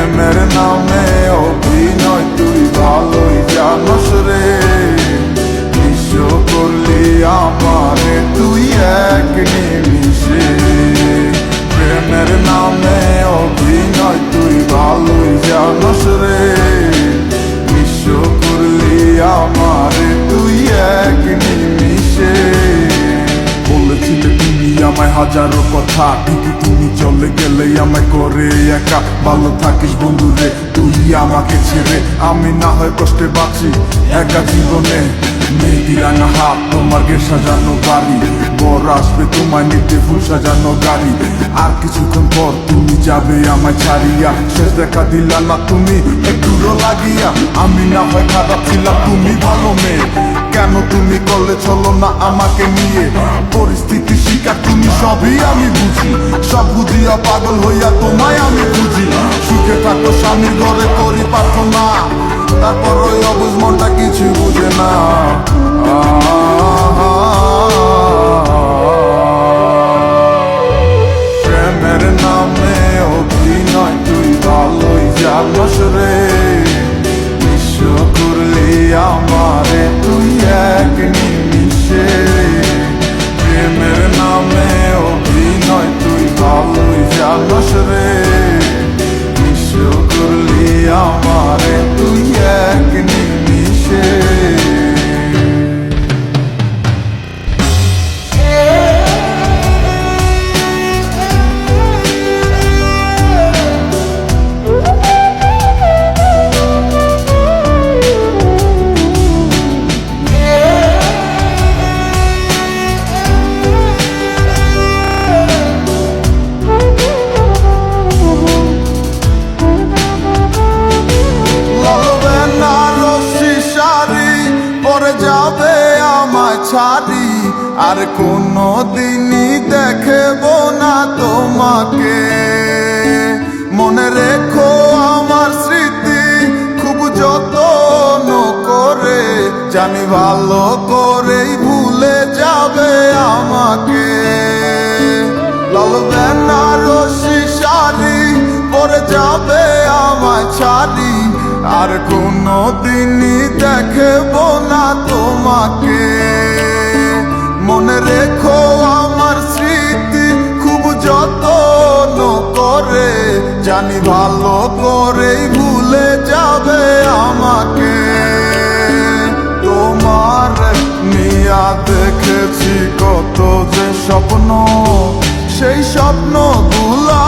প্রেমের নামে অভিনয় তুই ভালোই জানস রে, নিঃস্ব করলি আমারে তুই এক নিমিষে। প্রেমের নামে অভিনয় তুই ভালোই জানস রে, নিঃস্ব করলি আমারে তুই এক নিমিষে। বলেছিলে তুমি আমায় হাজারো কথা, কিন্তু তুমি চলে গেলে আমায় করে একা। ভালো থাকিস বন্ধু রে তুই আমাকে ছেড়ে, আমি না হয় কষ্টে বাঁচি একা জীবনে। মেহেদি রাঙা হাত তোমার গে সাজানো বাড়ি, বর আসবে তোমায় নিতে ফুল সাজানো গাড়ি। আর কিছুক্ষণ পর তুমি যাবে আমায় ছাড়িয়া, শেষ দেখা দিলা না তুমি একটুরো লাগিয়া। আমি না হয় খারাপ ছিলাম তুমি ভালো মেয়ে, কেন তুমি করলে চলো না আমাকে নিয়ে। পরিস্থিতি শিকার তুমি সবই আমি বুঝি, সব বুঝিয়া পাগল হইয়া তোমায় আমি বুঝি। সুখে থাকো স্বামীর ঘরে করি প্রার্থনা, তারপর ওই অবুঝ মনটা কিছু বুঝে না। প্রেমের নামে অভিনয় তুই ভালোই জানস রে, নিঃস্ব করলি আমারে তুই এক নিমিষে। প্রেমের নামে অভিনয় তুই ভালোই জানস রে, নিঃস্ব করলি আমারে তুই এক নিমিষে। যাবে আমায় ছাড়ি, আর কোনো দিনই দেখব না তোমাকে। মনে রেখো আমার স্মৃতি খুব যত্ন করে, জানি ভালো করেই ভুলে যাবে আমাকে। লাল বেনারসি শাড়ি পরে যাবে আমায় ছাড়ি, আর কোনো দিনই দেখব না তোমাকে। মনে রেখো আমার স্মৃতি খুব যত্ন করে, জানি ভালো করেই ভুলে যাবে আমাকে। তোমার নিয়া দেখেছি কত যে স্বপ্ন, সেই স্বপ্ন গুলো